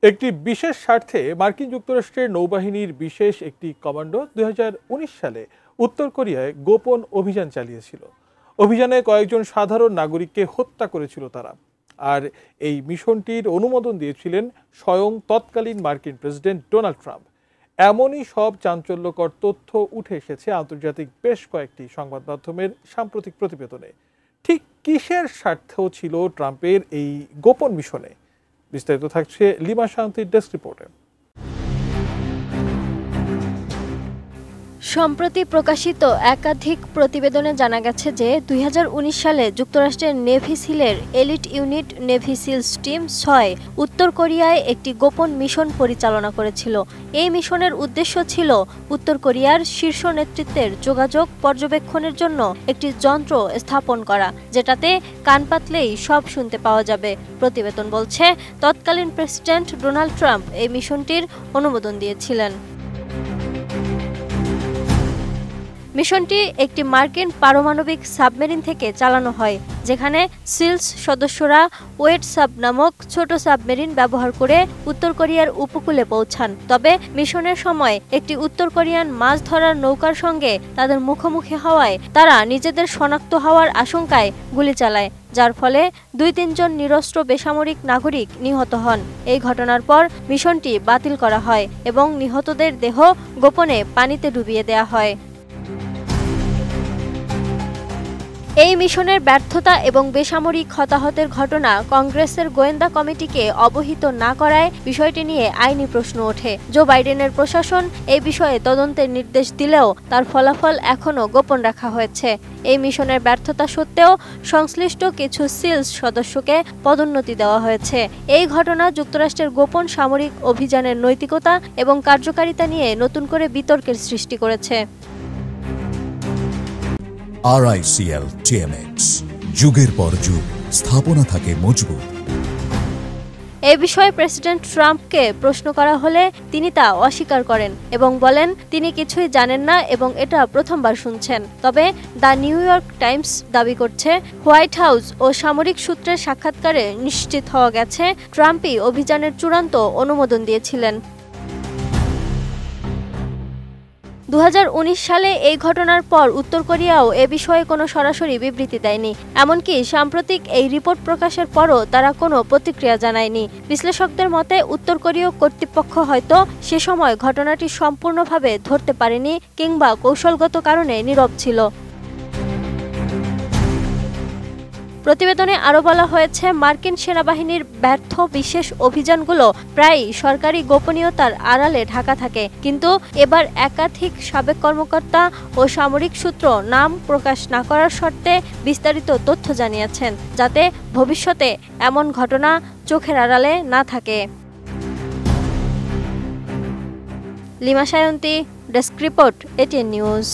একটি বিশেষ স্বার্থে মার্কিন যুক্তরাষ্ট্রের নৌবাহিনীর বিশেষ একটি কমান্ডো 2019 সালে উত্তর কোরিয়ায় গোপন অভিযান চালিয়েছিল। অভিযানে কয়েকজন সাধারণ নাগরিককে হত্যা করেছিল তারা। আর এই মিশনটির অনুমোদন দিয়েছিলেন স্বয়ং তৎকালীন মার্কিন প্রেসিডেন্ট ডোনাল্ড ট্রাম্প। এমনই সব চাঞ্চল্যকর তথ্য উঠে এসেছে আন্তর্জাতিক বেশ কয়েকটি সংবাদ মাধ্যমের সাম্প্রতিক প্রতিবেদনে। ঠিক কিসের স্বার্থ ছিল ট্রাম্পের এই গোপন মিশনে? বিস্তারিত থাকছে লিমা শান্তির ডেস্ক রিপোর্টে। সম্প্রতি প্রকাশিত একাধিক প্রতিবেদনে জানা গেছে যে 2019 সালে যুক্তরাষ্ট্রের নেভি সিলের elite unit navy seals team 6 উত্তর কোরিয়ায় একটি গোপন মিশন পরিচালনা করেছিল। এই মিশনের উদ্দেশ্য ছিল উত্তর কোরিয়ার শীর্ষ নেতৃত্বের যোগাযোগ পর্যবেক্ষণের জন্য একটি যন্ত্র স্থাপন করা, যেটাতে কান পাতলেই সব শুনতে পাওয়া যাবে। প্রতিবেদন বলছে, তৎকালীন প্রেসিডেন্ট ডোনাল্ড ট্রাম্প এই মিশনটির অনুমোদন দিয়েছিলেন। মিশনটি একটি মার্কিন পারমাণবিক সাবমেরিন থেকে চালানো হয়, যেখানে সিলস সদস্যরা ওয়েট সাব নামক ছোট সাবমেরিন ব্যবহার করে উত্তর কোরিয়ার উপকূলে পৌঁছান। তবে মিশনের সময় একটি উত্তর কোরিয়ান মাছ ধরার নৌকার সঙ্গে তাদের মুখোমুখি হওয়ায় তারা নিজেদের শনাক্ত হওয়ার আশঙ্কায় গুলি চালায়, যার ফলে 2-3 জন নিরস্ত্র বেসামরিক নাগরিক নিহত হন। এই ঘটনার পর মিশনটি বাতিল করা হয় এবং নিহতদের দেহ গোপনে পানিতে ডুবিয়ে দেওয়া হয়। এই মিশনের ব্যর্থতা এবং বেসামরিক হতাহতের ঘটনা কংগ্রেসের গোয়েন্দা কমিটিকে অবহিত না করায় বিষয়টি নিয়ে আইনি প্রশ্ন ওঠে। জো বাইডেনের প্রশাসন এই বিষয়ে তদন্তের নির্দেশ দিলেও তার ফলাফল এখনও গোপন রাখা হয়েছে। এই মিশনের ব্যর্থতা সত্ত্বেও সংশ্লিষ্ট কিছু সিলস সদস্যকে পদোন্নতি দেওয়া হয়েছে। এই ঘটনা যুক্তরাষ্ট্রের গোপন সামরিক অভিযানের নৈতিকতা এবং কার্যকারিতা নিয়ে নতুন করে বিতর্কের সৃষ্টি করেছে। RICL TMX, যুগের পর যুগ স্থাপনা থাকে মজবুত। এ বিষয়ে প্রেসিডেন্ট ট্রাম্পকে প্রশ্ন করা হলে তিনি তা অস্বীকার করেন এবং বলেন তিনি কিছুই জানেন না এবং এটা প্রথমবার শুনছেন। তবে দ্য নিউ ইয়র্ক টাইমস দাবি করছে, হোয়াইট হাউস ও সামরিক সূত্রের সাক্ষাৎকারে নিশ্চিত হওয়া গেছে ট্রাম্পই অভিযানের চূড়ান্ত অনুমোদন দিয়েছিলেন। 2019 সালে এই ঘটনার পর উত্তর কোরিয়াও এ বিষয়ে কোনো সরাসরি বিবৃতি দেয়নি। এমনকি সাম্প্রতিক এই রিপোর্ট প্রকাশের পরও তারা কোনো প্রতিক্রিয়া জানায়নি। বিশ্লেষকদের মতে উত্তর কোরীয় কর্তৃপক্ষ হয়তো সে সময় ঘটনাটি সম্পূর্ণভাবে ধরতে পারেনি কিংবা কৌশলগত কারণে নীরব ছিল। প্রতিবেদনে আরও বলা হয়েছে, মার্কিন সেনাবাহিনীর ব্যর্থ বিশেষ অভিযানগুলো প্রায়ই সরকারি গোপনীয়তার আড়ালে ঢাকা থাকে, কিন্তু এবার একাধিক সাবেক কর্মকর্তা ও সামরিক সূত্র নাম প্রকাশ না করার শর্তে বিস্তারিত তথ্য জানিয়েছেন, যাতে ভবিষ্যতে এমন ঘটনা চোখের আড়ালে না থাকে। Lima Shayonti, desk report, ATN news.